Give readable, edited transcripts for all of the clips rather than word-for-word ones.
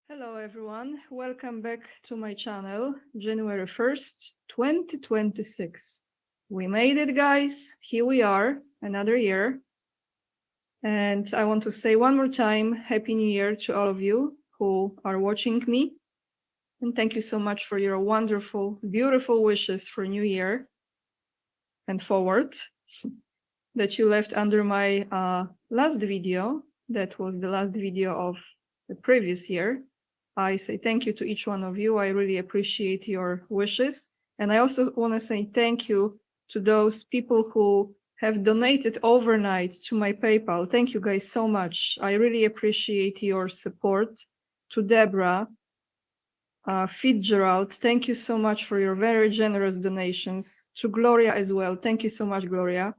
Hello everyone, welcome back to my channel, January 1st, 2026. We made it, guys. Here we are, another year. And I want to say one more time, Happy New Year to all of you who are watching me. And thank you so much for your wonderful, beautiful wishes for New Year and forward that you left under my last video. That was the last video of the previous year. I say thank you to each one of you. I really appreciate your wishes. And I also want to say thank you to those people who have donated overnight to my PayPal. Thank you guys so much. I really appreciate your support. To Deborah, Fitzgerald, thank you so much for your very generous donations. To Gloria as well. Thank you so much, Gloria.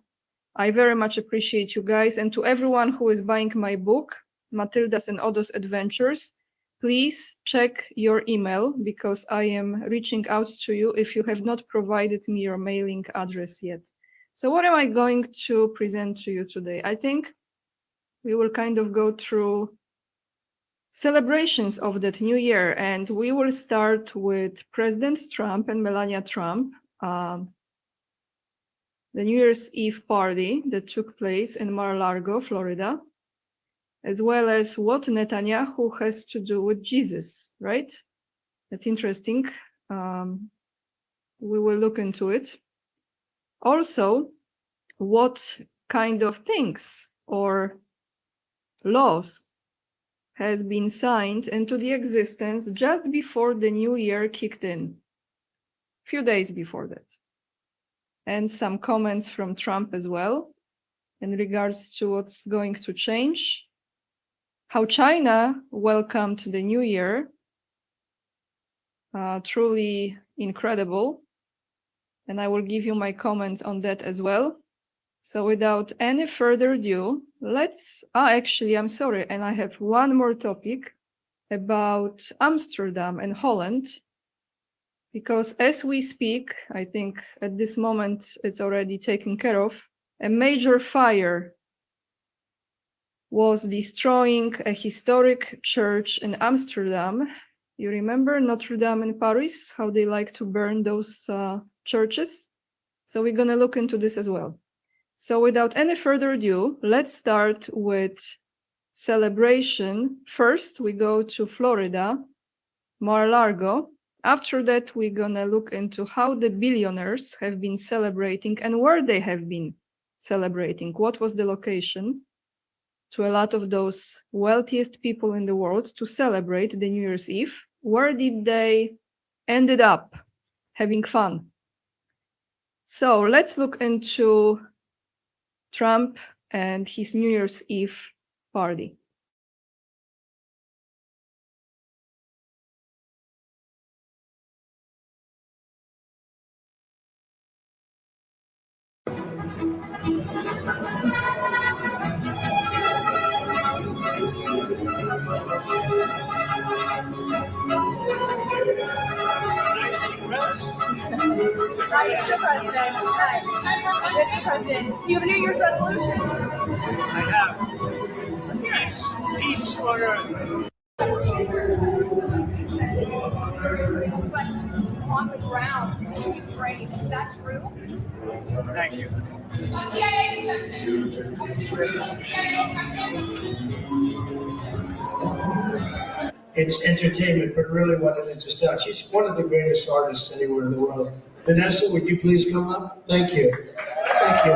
I very much appreciate you guys. And to everyone who is buying my book, Matilda's and Odo's Adventures, please check your email because I am reaching out to you if you have not provided me your mailing address yet. So what am I going to present to you today? I think we will kind of go through celebrations of that new year, and we will start with President Trump and Melania Trump, the New Year's Eve party that took place in Mar-a-Lago, Florida, as well as what Netanyahu has to do with Jesus, right? That's interesting. We will look into it. Also, what kind of things or laws has been signed into the existence just before the new year kicked in, a few days before that. And some comments from Trump as well in regards to what's going to change. How China welcomed the new year, truly incredible. And I will give you my comments on that as well. So without any further ado, actually, I'm sorry. And I have one more topic about Amsterdam and Holland, because as we speak, I think at this moment, it's already taken care of. A major fire was destroying a historic church in Amsterdam. You remember Notre Dame in Paris, how they like to burn those churches? So we're going to look into this as well. So without any further ado, let's start with celebration. First, we go to Florida, Mar-a-Lago. After that, we're going to look into how the billionaires have been celebrating and where they have been celebrating. What was the location to a lot of those wealthiest people in the world to celebrate the New Year's Eve? Where did they ended up having fun? So let's look into Trump and his New Year's Eve party. Hi, Mr. President. Hi. Mr. President, do you have a New Year's resolution? I have. Let's hear it. Peace on earth. Questions on the ground in Ukraine. Is that true? Thank you. CIA assessment. CIA assessment. It's entertainment, but really what it is now. She's one of the greatest artists anywhere in the world. Vanessa, would you please come up? Thank you. Thank you.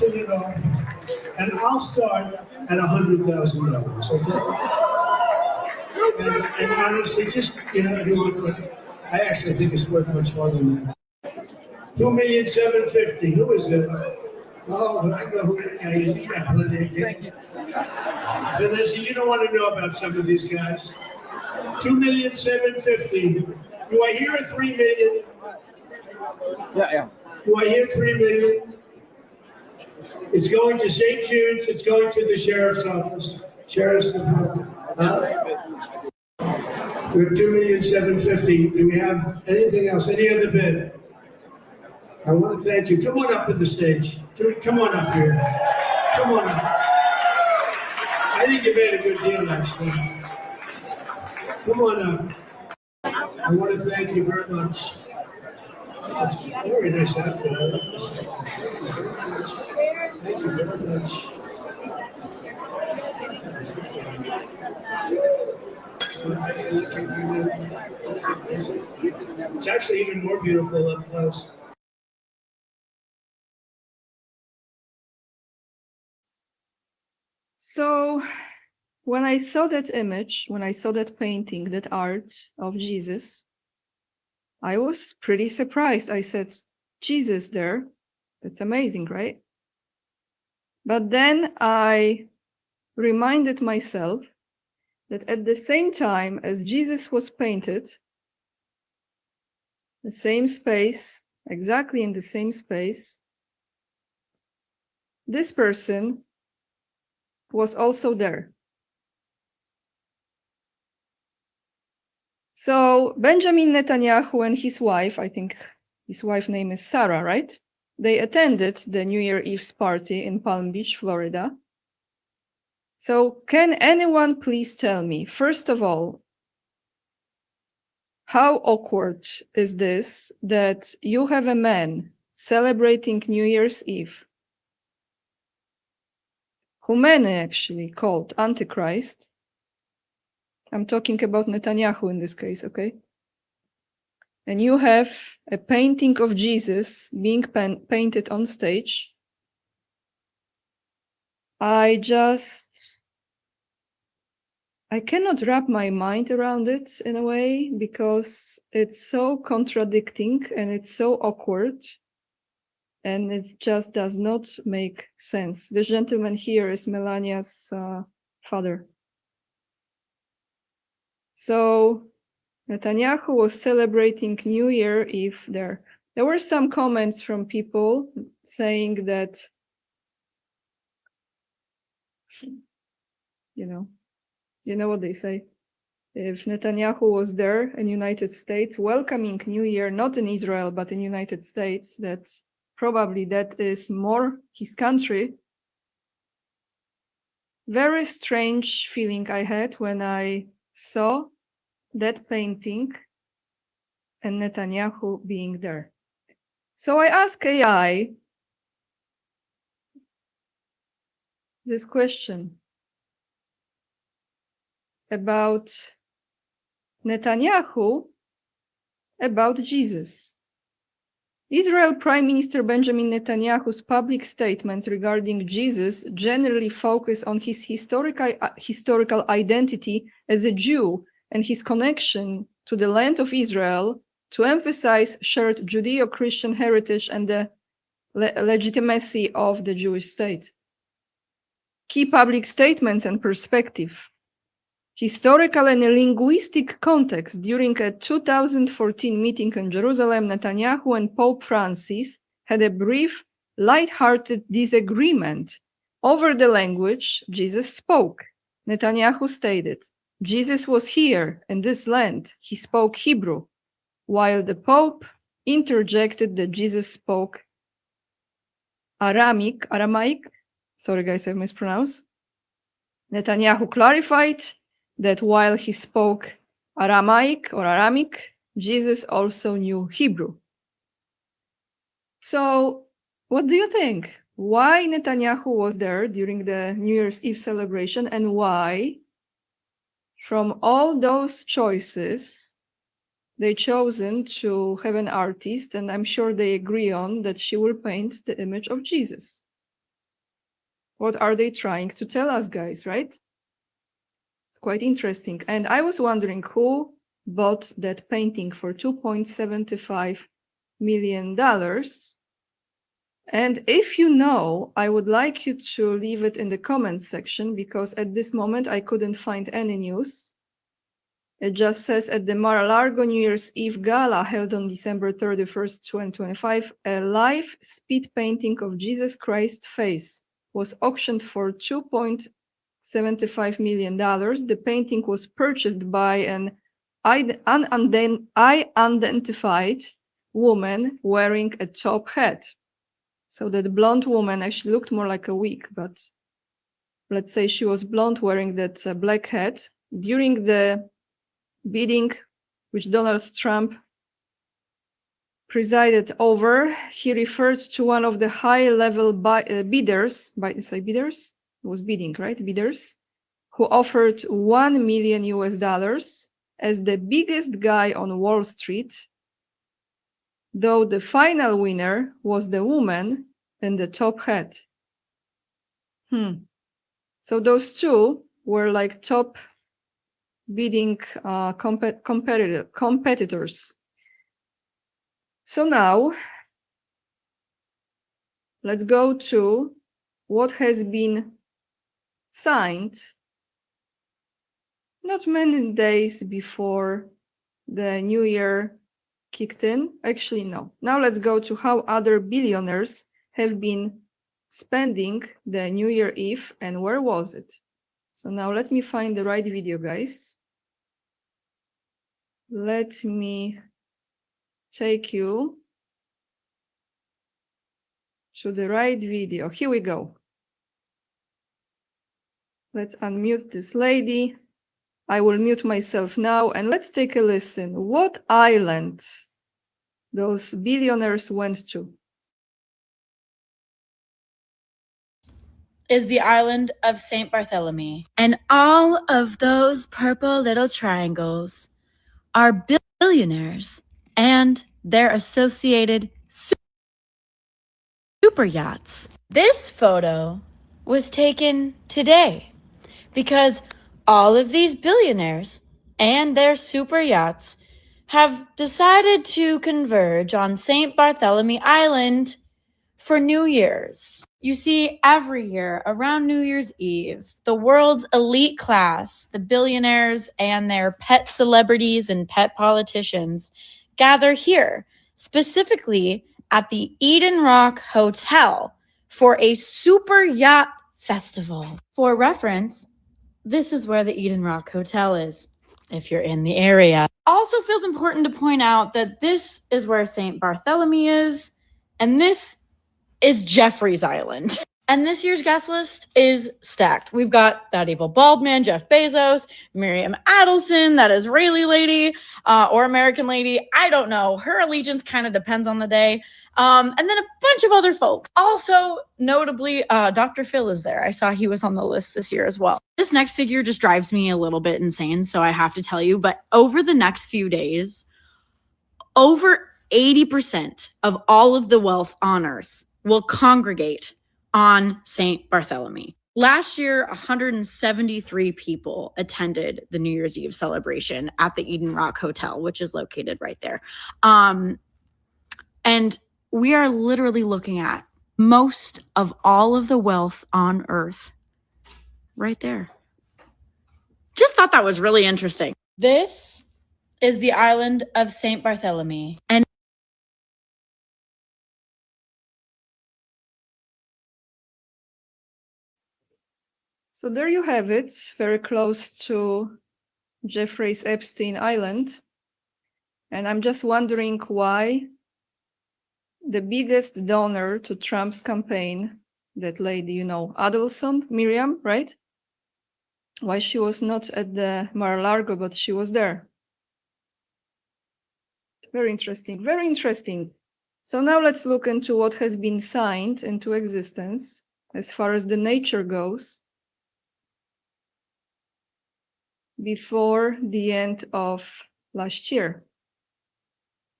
auction it off, and I'll start at $100,000. Okay? And honestly, just but I actually think it's worth much more than that. 2,750,000. Who is it? Oh, I know who that guy is. He's got plenty of games. Vanessa, you don't want to know about some of these guys. 2,750,000. Do I hear a 3 million? Yeah. Do I hear 3 million? It's going to St. Jude's. It's going to the sheriff's office. Sheriff's department. We have 2,750,000. Do we have anything else? Any other bid? I want to thank you. Come on up to the stage. Come on up here. Come on up. I think you made a good deal, actually. Come on up. I want to thank you very much. That's a very nice outfit. I love this outfit. Thank you very much. It's actually even more beautiful up close. So when I saw that image, when I saw that painting, that art of Jesus, I was pretty surprised. I said, Jesus there, that's amazing, right? But then I reminded myself that at the same time as Jesus was painted, the same space, exactly in the same space, this person was also there. So Benjamin Netanyahu and his wife, I think his wife's name is Sarah, right? They attended the New Year Eve's party in Palm Beach, Florida. So can anyone please tell me, first of all, how awkward is this that you have a man celebrating New Year's Eve who many actually called Antichrist? I'm talking about Netanyahu in this case, okay? And you have a painting of Jesus being painted on stage. I cannot wrap my mind around it in a way because it's so contradicting and it's so awkward and it just does not make sense. The gentleman here is Melania's father. So Netanyahu was celebrating New Year Eve there. There were some comments from people saying that, you know what they say. If Netanyahu was there in United States welcoming New Year, not in Israel, but in United States, that probably that is more his country. Very strange feeling I had when I saw that painting and Netanyahu being there. So I asked AI this question about Netanyahu, about Jesus. Israel Prime Minister Benjamin Netanyahu's public statements regarding Jesus generally focus on his historical identity as a Jew and his connection to the land of Israel to emphasize shared Judeo-Christian heritage and the legitimacy of the Jewish state. Key public statements and perspective. Historical and linguistic context. During a 2014 meeting in Jerusalem, Netanyahu and Pope Francis had a brief, light-hearted disagreement over the language Jesus spoke. Netanyahu stated, Jesus was here in this land. He spoke Hebrew, while the Pope interjected that Jesus spoke Aramaic. Sorry guys, I mispronounced. Netanyahu clarified that while he spoke Aramaic, Jesus also knew Hebrew. So what do you think? Why Netanyahu was there during the New Year's Eve celebration, and why, from all those choices, they chosen to have an artist, and I'm sure they agree on that she will paint the image of Jesus? What are they trying to tell us, guys, right? It's quite interesting. And I was wondering who bought that painting for $2.75 million. And if you know, I would like you to leave it in the comments section, because at this moment I couldn't find any news. It just says at the Mar-a-Lago New Year's Eve Gala held on December 31st, 2025, a live speed painting of Jesus Christ's face was auctioned for $2.75 million. The painting was purchased by an unidentified woman wearing a top hat. So that blonde woman actually looked more like a wig, but let's say she was blonde wearing that black hat. During the bidding, which Donald Trump presided over, he referred to one of the high-level bidders, bidders? It was bidding, right? Bidders, who offered $1 million as the biggest guy on Wall Street, though the final winner was the woman in the top hat. So those two were like top bidding competitors. So now let's go to what has been signed not many days before the new year kicked in. Actually, no. Now let's go to how other billionaires have been spending the New Year Eve and where was it. So now let me find the right video, guys. Let me take you to the right video. Here we go. Let's unmute this lady. I will mute myself now and let's take a listen. What island those billionaires went to? Is the island of St. Bartholomew. And all of those purple little triangles are billionaires and their associated super yachts. This photo was taken today because all of these billionaires and their super yachts have decided to converge on St. Bartholomew Island for New Year's. You see, every year around New Year's Eve, the world's elite class, the billionaires and their pet celebrities and pet politicians, gather here, specifically at the Eden Rock Hotel, for a super yacht festival. For reference, this is where the Eden Rock Hotel is, if you're in the area. Also feels important to point out that this is where St. Bartholomew is, and this is Jeffrey's Island. And this year's guest list is stacked. We've got that evil bald man, Jeff Bezos, Miriam Adelson, that Israeli lady, or American lady. I don't know. Her allegiance kind of depends on the day. And then a bunch of other folks. Also, notably, Dr. Phil is there. I saw he was on the list this year as well. This next figure just drives me a little bit insane, so I have to tell you. But over the next few days, over 80% of all of the wealth on Earth will congregate on St. Bartholomew. Last year, 173 people attended the New Year's Eve celebration at the Eden Rock Hotel, which is located right there. And we are literally looking at most of all of the wealth on Earth right there. Just thought that was really interesting. This is the island of St. Bartholomew. And So there you have it, very close to Jeffrey's Epstein Island. And I'm just wondering why the biggest donor to Trump's campaign, that lady, you know, Adelson, Miriam, right? Why she was not at the Mar-a-Lago, but she was there. Very interesting, very interesting. So now let's look into what has been signed into existence as far as the nature goes before the end of last year.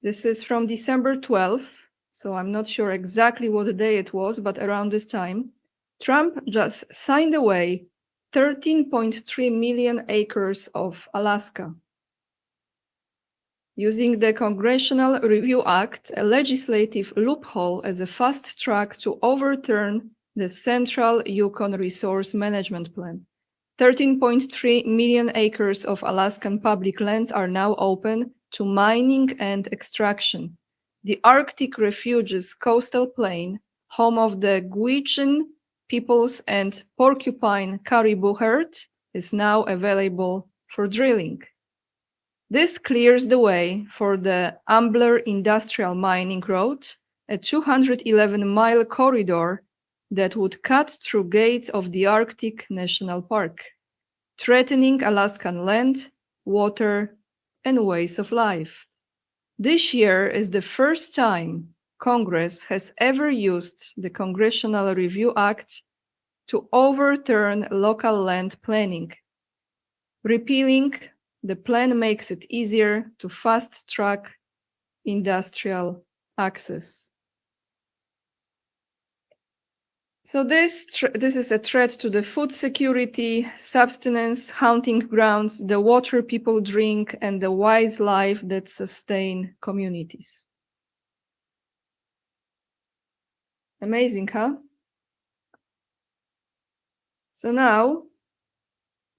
This is from December 12th, so I'm not sure exactly what day it was, but around this time, Trump just signed away 13.3 million acres of Alaska. Using the Congressional Review Act, a legislative loophole as a fast track to overturn the Central Yukon Resource Management Plan. 13.3 million acres of Alaskan public lands are now open to mining and extraction. The Arctic Refuge's coastal plain, home of the Gwich'in peoples and porcupine caribou herd, is now available for drilling. This clears the way for the Ambler Industrial Mining Road, a 211-mile corridor that would cut through gates of the Arctic National Park, threatening Alaskan land, water, and ways of life. This year is the first time Congress has ever used the Congressional Review Act to overturn local land planning. Repealing the plan makes it easier to fast-track industrial access. So this is a threat to the food security, subsistence, hunting grounds, the water people drink, and the wildlife that sustain communities. Amazing, huh? So now,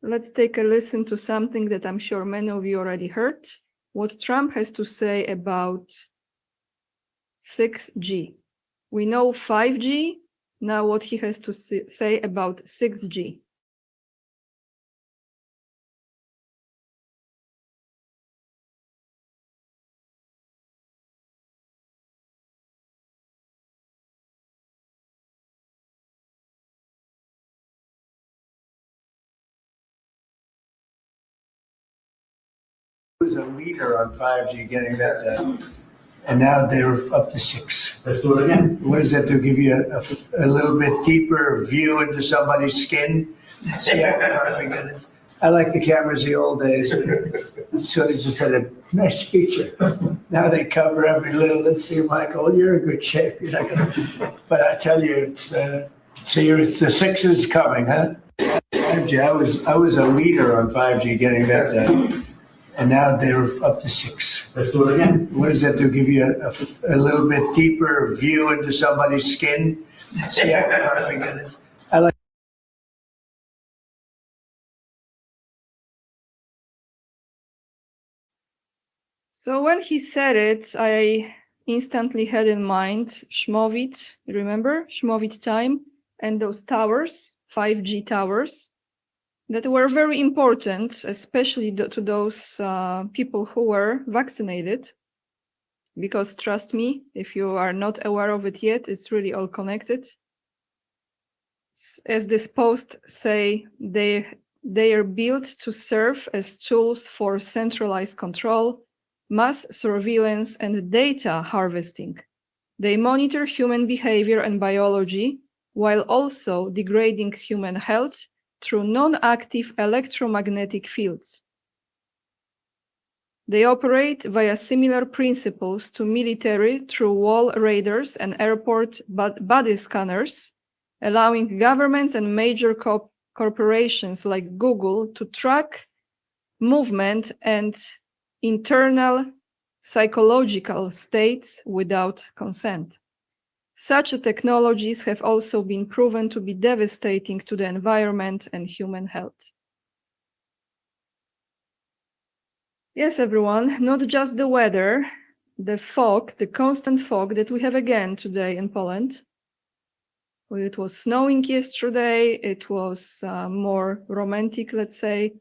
let's take a listen to something that I'm sure many of you already heard, what Trump has to say about 6G. We know 5G, now what he has to say about 6G. Was a leader on 5G getting that done, and now they're up to 6. Let's do it again. What does that do? Give you a little bit deeper view into somebody's skin? See how perfect it is? I like the cameras the old days. So they just had a nice feature. Now they cover every little. Let's see, Michael, you're in good shape. You're not gonna, but I tell you, it's the 6 is coming, huh? 5G. I was a leader on 5G getting that done. And now they're up to 6. Let's do it again. What does that do? Give you a little bit deeper view into somebody's skin? See how perfect it is? I like. So when he said it, I instantly had in mind Shmovit, remember? Shmovit time and those towers, 5G towers, that were very important, especially to those people who were vaccinated. Because trust me, if you are not aware of it yet, it's really all connected. As this post say, they are built to serve as tools for centralized control, mass surveillance, and data harvesting. They monitor human behavior and biology while also degrading human health through non-active electromagnetic fields. They operate via similar principles to military through wall radars and airport body scanners, allowing governments and major corporations like Google to track movement and internal psychological states without consent. Such technologies have also been proven to be devastating to the environment and human health. Yes, everyone, not just the weather, the fog, the constant fog that we have again today in Poland. It was snowing yesterday, it was more romantic, let's say.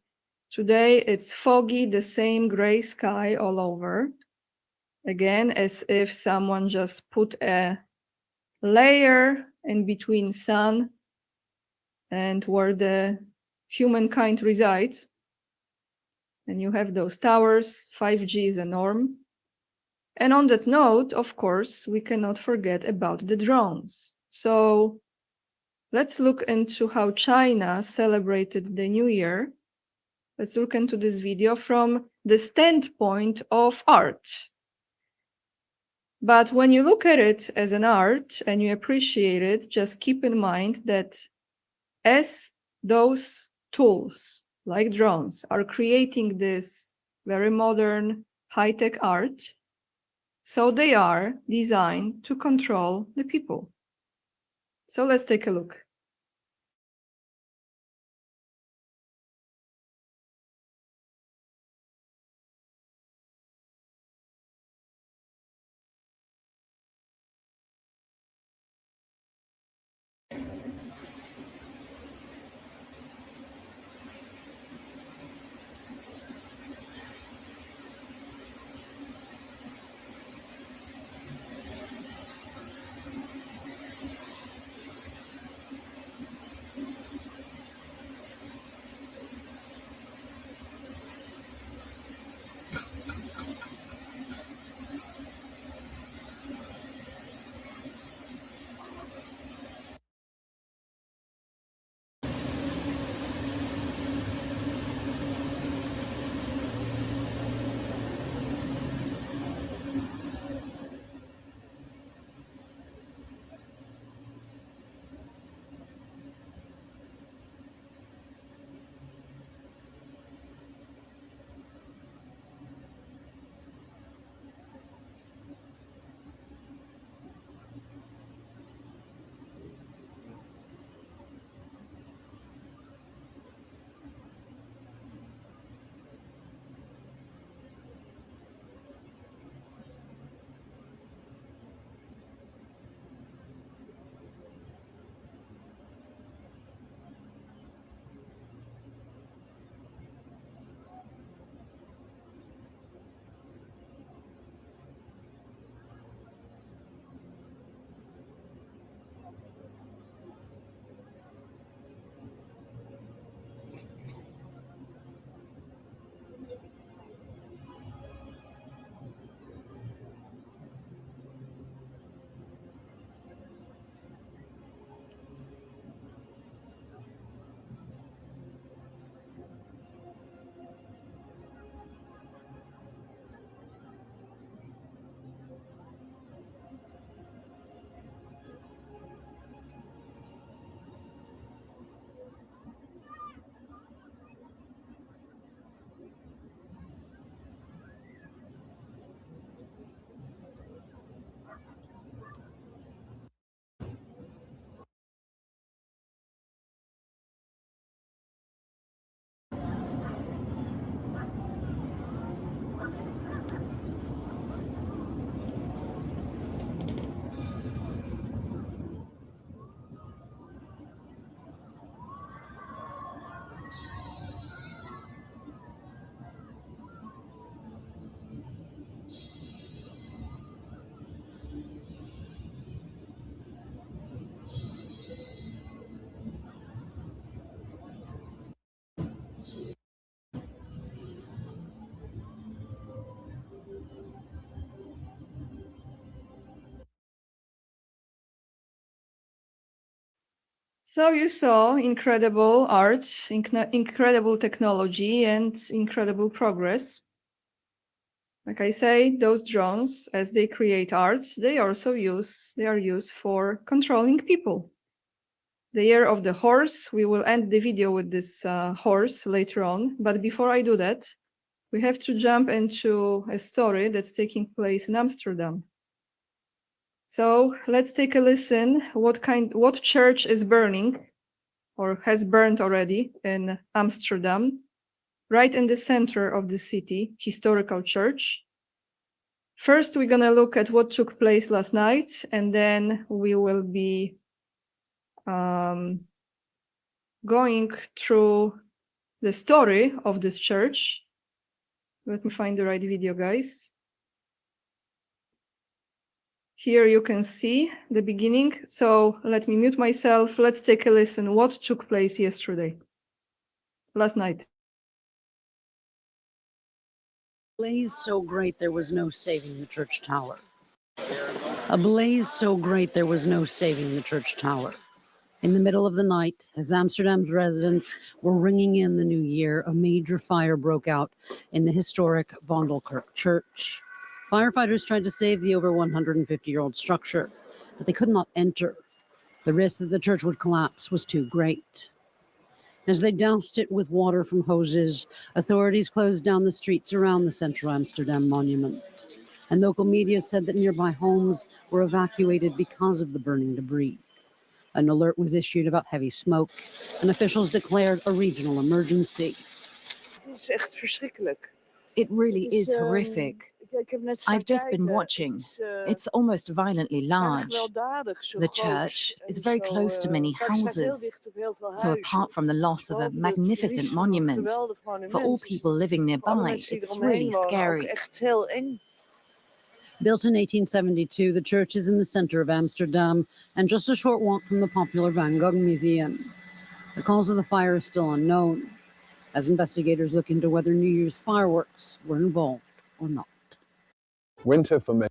Today it's foggy, the same gray sky all over. Again, as if someone just put a layer in between sun and where the humankind resides. And you have those towers, 5G is a norm. And on that note, of course, we cannot forget about the drones. So let's look into how China celebrated the New Year. Let's look into this video from the standpoint of art. But when you look at it as an art and you appreciate it, just keep in mind that as those tools, like drones, are creating this very modern, high-tech art, so they are designed to control the people. So let's take a look. So you saw incredible art, incredible technology, and incredible progress. Like I say, those drones, as they create art, they are used for controlling people. The year of the horse, we will end the video with this horse later on. But before I do that, we have to jump into a story that's taking place in Amsterdam. So let's take a listen. What church is burning or has burned already in Amsterdam, right in the center of the city, historical church. First, we're gonna look at what took place last night, and then we will be going through the story of this church. Let me find the right video, guys. Here you can see the beginning. So let me mute myself. Let's take a listen what took place yesterday, last night. Blaze so great there was no saving the church tower. A blaze so great there was no saving the church tower. In the middle of the night, as Amsterdam's residents were ringing in the new year, a major fire broke out in the historic Vondelkerk church. Firefighters tried to save the over 150-year-old structure, but they could not enter. The risk that the church would collapse was too great. As they doused it with water from hoses, authorities closed down the streets around the central Amsterdam monument. And local media said that nearby homes were evacuated because of the burning debris. An alert was issued about heavy smoke, and officials declared a regional emergency. Het is echt verschrikkelijk. It really Het is, is horrific. Ik heb net staan I've just been kijken. watching. Het is, It's almost violently erg large. gewelddadig, zo The groot church en is very zo, close to many maar het staat heel houses. dicht op heel veel So huizen. apart from the loss of a Behalve het magnificent verlies van een monument, geweldig for all monument, people living voor alle nearby, mensen die it's eromheen really wonen, ook scary. echt heel eng. Built in 1872, the church is in the center of Amsterdam and just a short walk from the popular Van Gogh Museum. The cause of the fire is still unknown, as investigators look into whether New Year's fireworks were involved or not. Winter for me.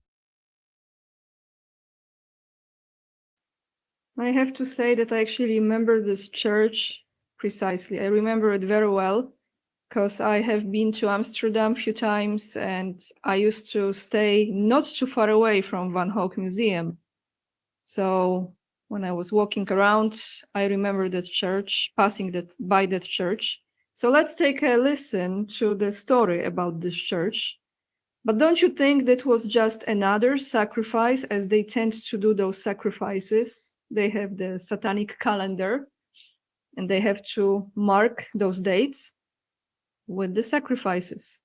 I have to say that I actually remember this church precisely. I remember it very well because I have been to Amsterdam a few times and I used to stay not too far away from Van Gogh Museum. So when I was walking around, I remember that church, passing by that church. So let's take a listen to the story about this church. But don't you think that was just another sacrifice, as they tend to do those sacrifices? They have the satanic calendar and they have to mark those dates with the sacrifices.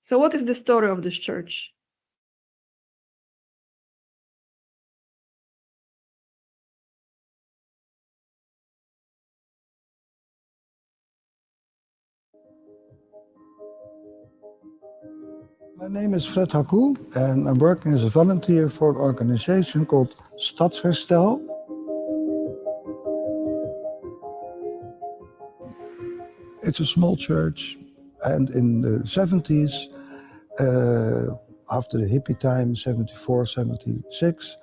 So what is the story of this church? My name is Fred Hakou and I'm working as a volunteer for an organization called Stadsherstel. It's a small church, and in the 70s, after the hippie time, 74, 76,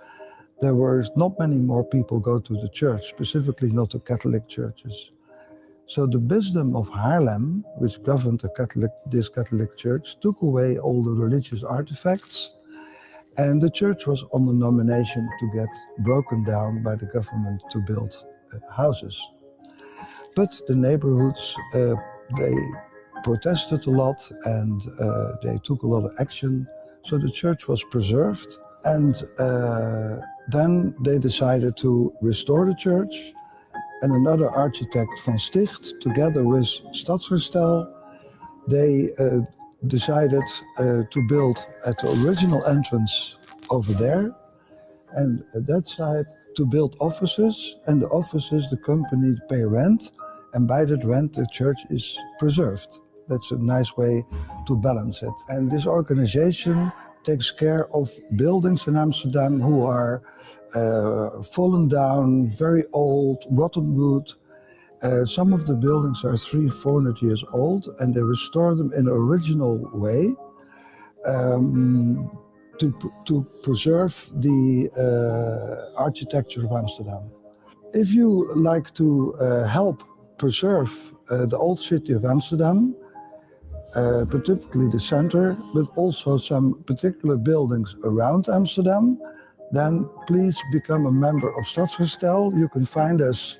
there were not many more people go to the church, specifically not the Catholic churches. So the wisdom of Haarlem, which governed this Catholic church, took away all the religious artifacts, and the church was on the nomination to get broken down by the government to build houses. But the neighborhoods, they protested a lot and they took a lot of action. So the church was preserved, and then they decided to restore the church. And another architect Van Sticht, together with Stadsherstel, they decided to build at the original entrance over there, and at that side to build offices, and the offices the company pay rent, and by that rent the church is preserved. That's a nice way to balance it. And this organization takes care of buildings in Amsterdam who are fallen down, very old, rotten wood. Some of the buildings are 300-400 years old, and they restore them in an original way to preserve the architecture of Amsterdam. If you like to help preserve the old city of Amsterdam, particularly the center, but also some particular buildings around Amsterdam, then please become a member of Stadsherstel. You can find us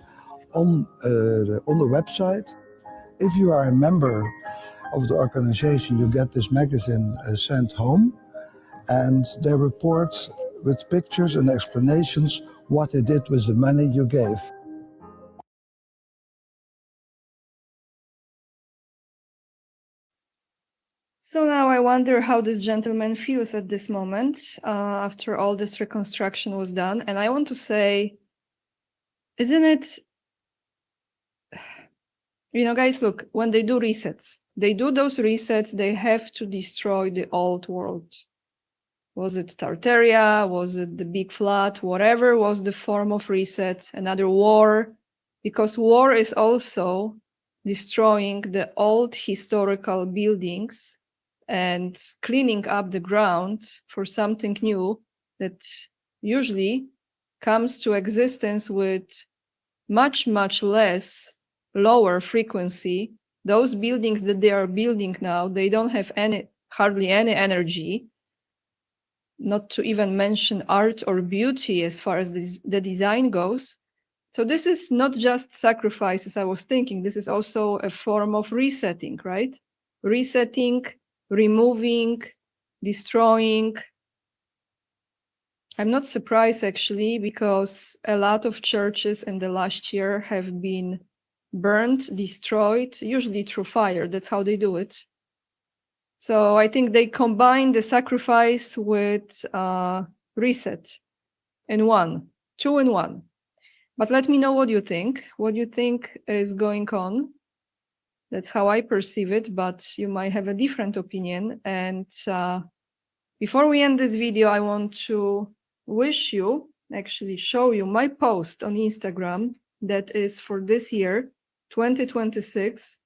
on the website. If you are a member of the organization, you get this magazine sent home, and they report with pictures and explanations what they did with the money you gave. So now I wonder how this gentleman feels at this moment after all this reconstruction was done. And I want to say, isn't it, you know, guys, look, when they do resets, they have to destroy the old world. Was it Tartaria? Was it the big flood? Whatever was the form of reset, another war, because war is also destroying the old historical buildings and cleaning up the ground for something new that usually comes to existence with much, much less lower frequency. Those buildings that they are building now, they don't have hardly any energy, not to even mention art or beauty as far as the design goes. So this is not just sacrifice, as I was thinking. This is also a form of resetting, right? Resetting, removing, destroying. I'm not surprised, actually, because a lot of churches in the last year have been burned, destroyed, usually through fire. That's how they do it. So I think they combine the sacrifice with reset in one, 2 in 1. But let me know what you think is going on. That's how I perceive it, but you might have a different opinion. And before we end this video, I want to wish you, actually show you my post on Instagram that is for this year, 2026,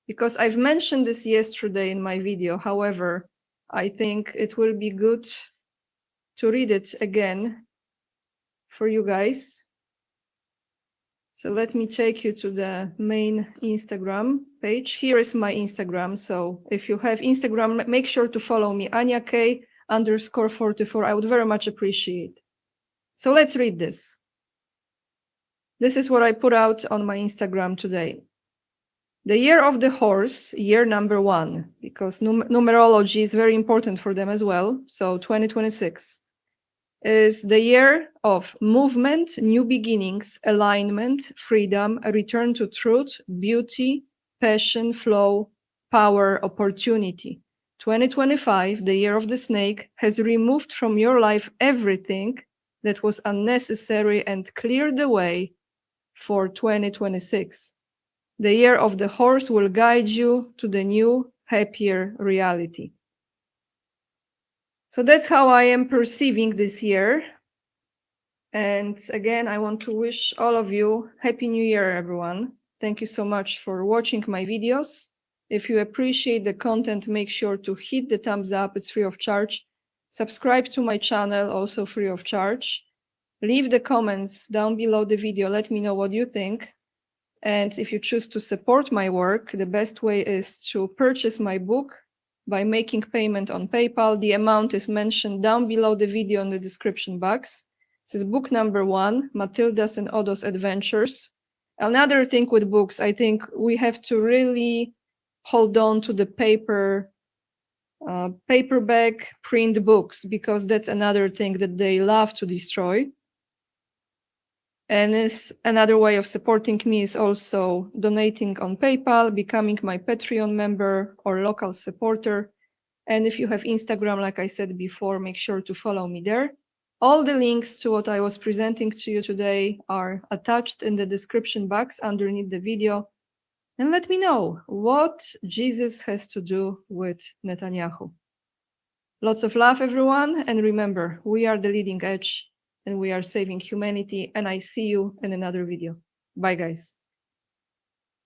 because I've mentioned this yesterday in my video. However, I think it will be good to read it again for you guys. So let me take you to the main Instagram page. Here is my Instagram. So if you have Instagram, make sure to follow me, AniaK_44. I would very much appreciate. So let's read this. This is what I put out on my Instagram today. The year of the horse, year number 1, because numerology is very important for them as well. So 2026 is the year of movement, new beginnings, alignment, freedom, a return to truth, beauty, passion, flow, power, opportunity. 2025, the year of the snake, has removed from your life everything that was unnecessary and cleared the way for 2026. The year of the horse will guide you to the new, happier reality. So that's how I am perceiving this year. And again, I want to wish all of you Happy New Year, everyone. Thank you so much for watching my videos. If you appreciate the content, make sure to hit the thumbs up. It's free of charge. Subscribe to my channel, also free of charge. Leave the comments down below the video. Let me know what you think. And if you choose to support my work, the best way is to purchase my book by making payment on PayPal. The amount is mentioned down below the video in the description box. This is book number 1, Matilda's and Odo's Adventures. Another thing with books, I think we have to really hold on to the paperback print books, because that's another thing that they love to destroy. And another way of supporting me is also donating on PayPal, becoming my Patreon member or local supporter. And if you have Instagram, like I said before, make sure to follow me there. All the links to what I was presenting to you today are attached in the description box underneath the video. And let me know what Jesus has to do with Netanyahu. Lots of love, everyone. And remember, we are the leading edge and we are saving humanity. And I see you in another video. Bye, guys.